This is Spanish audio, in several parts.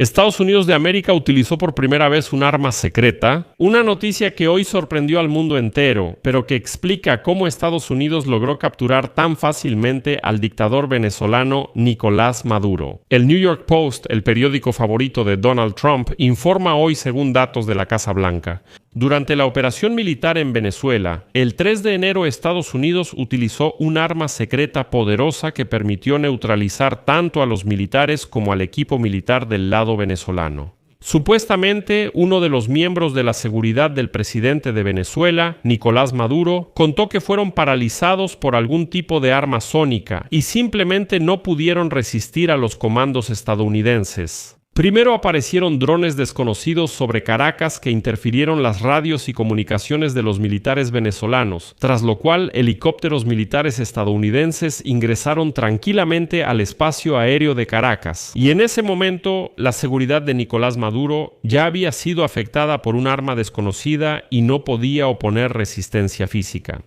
Estados Unidos de América utilizó por primera vez un arma secreta, una noticia que hoy sorprendió al mundo entero, pero que explica cómo Estados Unidos logró capturar tan fácilmente al dictador venezolano Nicolás Maduro. El New York Post, el periódico favorito de Donald Trump, informa hoy según datos de la Casa Blanca. Durante la operación militar en Venezuela, el 3 de enero Estados Unidos utilizó un arma secreta poderosa que permitió neutralizar tanto a los militares como al equipo militar del lado venezolano. Supuestamente, uno de los miembros de la seguridad del presidente de Venezuela, Nicolás Maduro, contó que fueron paralizados por algún tipo de arma sónica y simplemente no pudieron resistir a los comandos estadounidenses. Primero aparecieron drones desconocidos sobre Caracas que interfirieron las radios y comunicaciones de los militares venezolanos, tras lo cual helicópteros militares estadounidenses ingresaron tranquilamente al espacio aéreo de Caracas. Y en ese momento, la seguridad de Nicolás Maduro ya había sido afectada por un arma desconocida y no podía oponer resistencia física.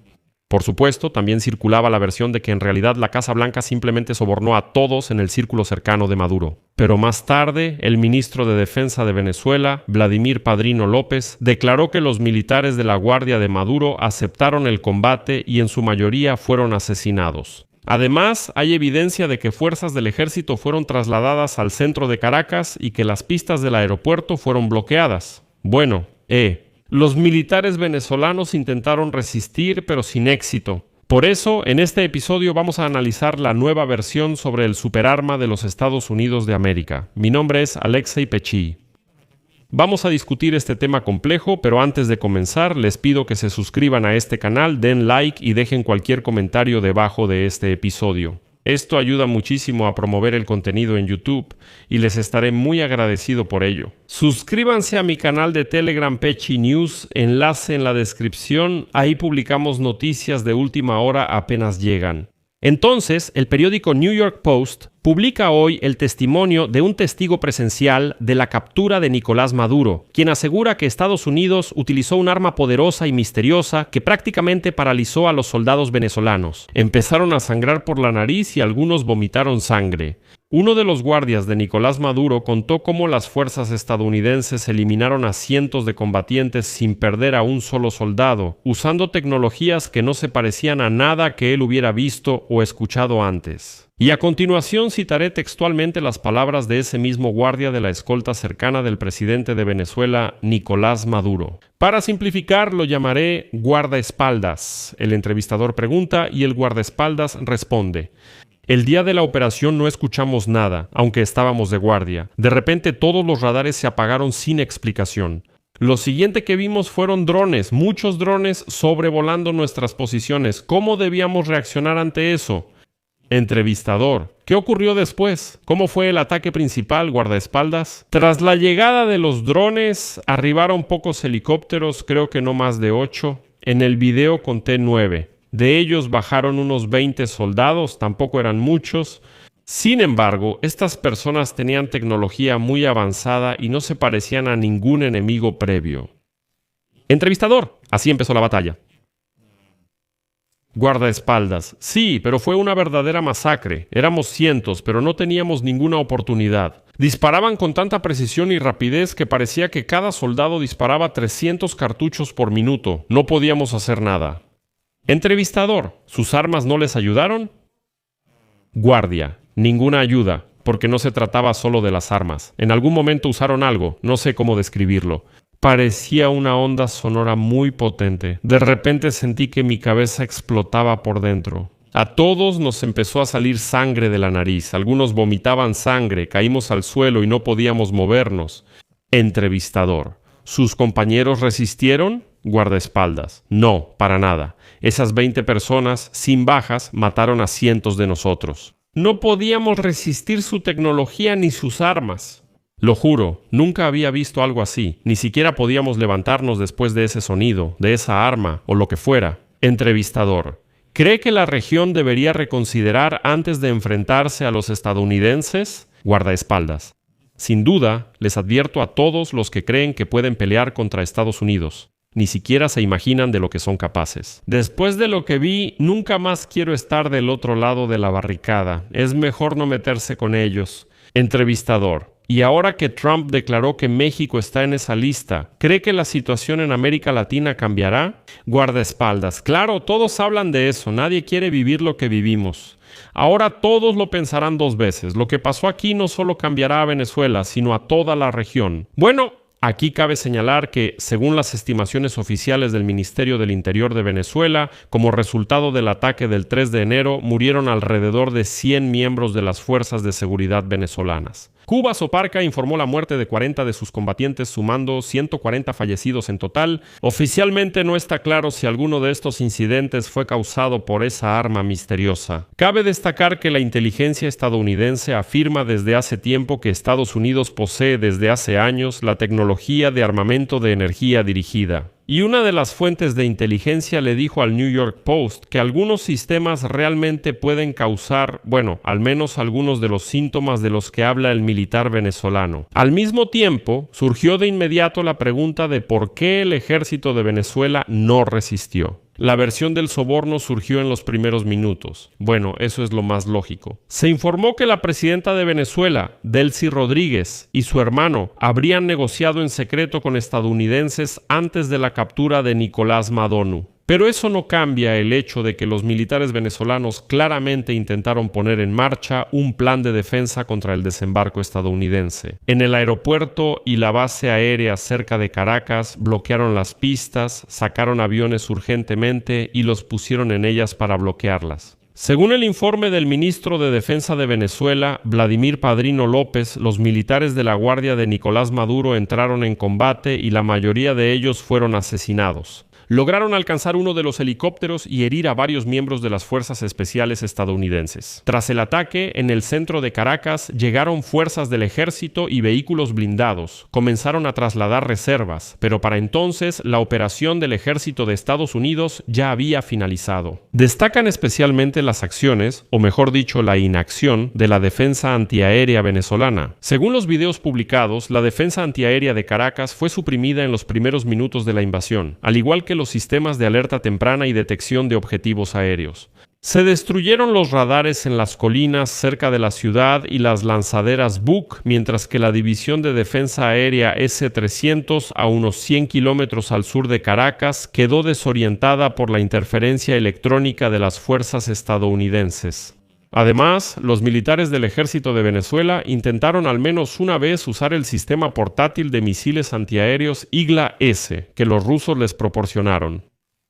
Por supuesto, también circulaba la versión de que en realidad la Casa Blanca simplemente sobornó a todos en el círculo cercano de Maduro. Pero más tarde, el ministro de Defensa de Venezuela, Vladimir Padrino López, declaró que los militares de la Guardia de Maduro aceptaron el combate y en su mayoría fueron asesinados. Además, hay evidencia de que fuerzas del ejército fueron trasladadas al centro de Caracas y que las pistas del aeropuerto fueron bloqueadas. Los militares venezolanos intentaron resistir, pero sin éxito. Por eso, en este episodio vamos a analizar la nueva versión sobre el superarma de los Estados Unidos de América. Mi nombre es Alexei Pechi. Vamos a discutir este tema complejo, pero antes de comenzar, les pido que se suscriban a este canal, den like y dejen cualquier comentario debajo de este episodio. Esto ayuda muchísimo a promover el contenido en YouTube y les estaré muy agradecido por ello. Suscríbanse a mi canal de Telegram Pechi News, enlace en la descripción, ahí publicamos noticias de última hora apenas llegan. Entonces, el periódico New York Post publica hoy el testimonio de un testigo presencial de la captura de Nicolás Maduro, quien asegura que Estados Unidos utilizó un arma poderosa y misteriosa que prácticamente paralizó a los soldados venezolanos. Empezaron a sangrar por la nariz y algunos vomitaron sangre. Uno de los guardias de Nicolás Maduro contó cómo las fuerzas estadounidenses eliminaron a cientos de combatientes sin perder a un solo soldado, usando tecnologías que no se parecían a nada que él hubiera visto o escuchado antes. Y a continuación citaré textualmente las palabras de ese mismo guardia de la escolta cercana del presidente de Venezuela, Nicolás Maduro. Para simplificar, lo llamaré guardaespaldas. El entrevistador pregunta y el guardaespaldas responde. El día de la operación no escuchamos nada, aunque estábamos de guardia. De repente todos los radares se apagaron sin explicación. Lo siguiente que vimos fueron drones, muchos drones sobrevolando nuestras posiciones. ¿Cómo debíamos reaccionar ante eso? Entrevistador. ¿Qué ocurrió después? ¿Cómo fue el ataque principal, guardaespaldas? Tras la llegada de los drones, arribaron pocos helicópteros, creo que no más de 8. En el video conté 9. De ellos bajaron unos 20 soldados, tampoco eran muchos. Sin embargo, estas personas tenían tecnología muy avanzada y no se parecían a ningún enemigo previo. Entrevistador. Así empezó la batalla. Guardaespaldas. Sí, pero fue una verdadera masacre. Éramos cientos, pero no teníamos ninguna oportunidad. Disparaban con tanta precisión y rapidez que parecía que cada soldado disparaba 300 cartuchos por minuto. No podíamos hacer nada. Entrevistador. ¿Sus armas no les ayudaron? Guardia. Ninguna ayuda, porque no se trataba solo de las armas. En algún momento usaron algo, no sé cómo describirlo. Parecía una onda sonora muy potente. De repente sentí que mi cabeza explotaba por dentro. A todos nos empezó a salir sangre de la nariz. Algunos vomitaban sangre, caímos al suelo y no podíamos movernos. Entrevistador. ¿Sus compañeros resistieron? Guardaespaldas. No, para nada. Esas 20 personas, sin bajas, mataron a cientos de nosotros. No podíamos resistir su tecnología ni sus armas. Lo juro, nunca había visto algo así. Ni siquiera podíamos levantarnos después de ese sonido, de esa arma o lo que fuera. Entrevistador. ¿Cree que la región debería reconsiderar antes de enfrentarse a los estadounidenses? Guardaespaldas. Sin duda, les advierto a todos los que creen que pueden pelear contra Estados Unidos. Ni siquiera se imaginan de lo que son capaces. Después de lo que vi, nunca más quiero estar del otro lado de la barricada. Es mejor no meterse con ellos. Entrevistador. Y ahora que Trump declaró que México está en esa lista, ¿cree que la situación en América Latina cambiará? Guardaespaldas. Claro, todos hablan de eso. Nadie quiere vivir lo que vivimos. Ahora todos lo pensarán dos veces. Lo que pasó aquí no solo cambiará a Venezuela, sino a toda la región. Bueno, aquí cabe señalar que, según las estimaciones oficiales del Ministerio del Interior de Venezuela, como resultado del ataque del 3 de enero, murieron alrededor de 100 miembros de las fuerzas de seguridad venezolanas. Cuba Soparca informó la muerte de 40 de sus combatientes, sumando 140 fallecidos en total. Oficialmente no está claro si alguno de estos incidentes fue causado por esa arma misteriosa. Cabe destacar que la inteligencia estadounidense afirma desde hace tiempo que Estados Unidos posee desde hace años la tecnología de armamento de energía dirigida. Y una de las fuentes de inteligencia le dijo al New York Post que algunos sistemas realmente pueden causar, al menos algunos de los síntomas de los que habla el militar venezolano. Al mismo tiempo, surgió de inmediato la pregunta de por qué el ejército de Venezuela no resistió. La versión del soborno surgió en los primeros minutos. Eso es lo más lógico. Se informó que la presidenta de Venezuela, Delcy Rodríguez, y su hermano habrían negociado en secreto con estadounidenses antes de la captura de Nicolás Maduro. Pero eso no cambia el hecho de que los militares venezolanos claramente intentaron poner en marcha un plan de defensa contra el desembarco estadounidense. En el aeropuerto y la base aérea cerca de Caracas bloquearon las pistas, sacaron aviones urgentemente y los pusieron en ellas para bloquearlas. Según el informe del ministro de Defensa de Venezuela, Vladimir Padrino López, los militares de la guardia de Nicolás Maduro entraron en combate y la mayoría de ellos fueron asesinados. Lograron alcanzar uno de los helicópteros y herir a varios miembros de las fuerzas especiales estadounidenses. Tras el ataque, en el centro de Caracas llegaron fuerzas del ejército y vehículos blindados. Comenzaron a trasladar reservas, pero para entonces la operación del ejército de Estados Unidos ya había finalizado. Destacan especialmente las acciones, o mejor dicho, la inacción, de la defensa antiaérea venezolana. Según los videos publicados, la defensa antiaérea de Caracas fue suprimida en los primeros minutos de la invasión, al igual que los sistemas de alerta temprana y detección de objetivos aéreos. Se destruyeron los radares en las colinas cerca de la ciudad y las lanzaderas Buk, mientras que la División de Defensa Aérea S-300, a unos 100 kilómetros al sur de Caracas, quedó desorientada por la interferencia electrónica de las fuerzas estadounidenses. Además, los militares del ejército de Venezuela intentaron al menos una vez usar el sistema portátil de misiles antiaéreos Igla-S que los rusos les proporcionaron.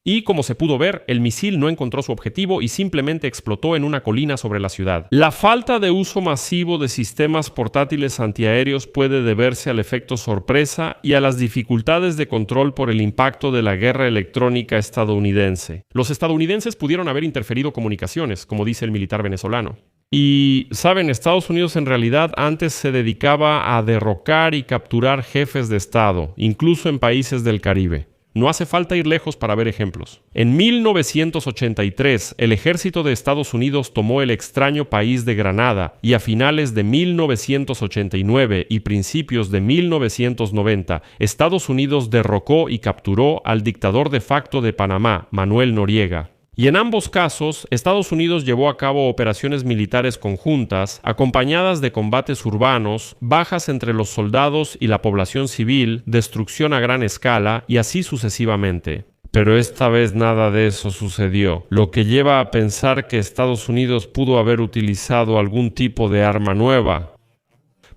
Y, como se pudo ver, el misil no encontró su objetivo y simplemente explotó en una colina sobre la ciudad. La falta de uso masivo de sistemas portátiles antiaéreos puede deberse al efecto sorpresa y a las dificultades de control por el impacto de la guerra electrónica estadounidense. Los estadounidenses pudieron haber interferido comunicaciones, como dice el militar venezolano. Y, saben, Estados Unidos en realidad antes se dedicaba a derrocar y capturar jefes de Estado, incluso en países del Caribe. No hace falta ir lejos para ver ejemplos. En 1983, el ejército de Estados Unidos tomó el extraño país de Granada y a finales de 1989 y principios de 1990, Estados Unidos derrocó y capturó al dictador de facto de Panamá, Manuel Noriega. Y en ambos casos, Estados Unidos llevó a cabo operaciones militares conjuntas, acompañadas de combates urbanos, bajas entre los soldados y la población civil, destrucción a gran escala y así sucesivamente. Pero esta vez nada de eso sucedió, lo que lleva a pensar que Estados Unidos pudo haber utilizado algún tipo de arma nueva,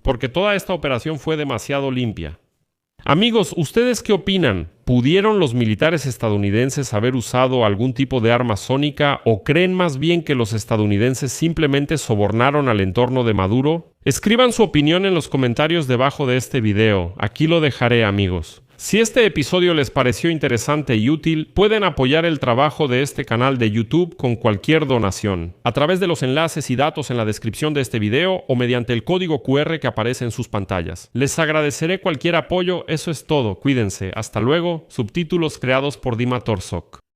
porque toda esta operación fue demasiado limpia. Amigos, ¿ustedes qué opinan? ¿Pudieron los militares estadounidenses haber usado algún tipo de arma sónica o creen más bien que los estadounidenses simplemente sobornaron al entorno de Maduro? Escriban su opinión en los comentarios debajo de este video. Aquí lo dejaré, amigos. Si este episodio les pareció interesante y útil, pueden apoyar el trabajo de este canal de YouTube con cualquier donación, a través de los enlaces y datos en la descripción de este video o mediante el código QR que aparece en sus pantallas. Les agradeceré cualquier apoyo, eso es todo, cuídense, hasta luego, subtítulos creados por Dima Torsok.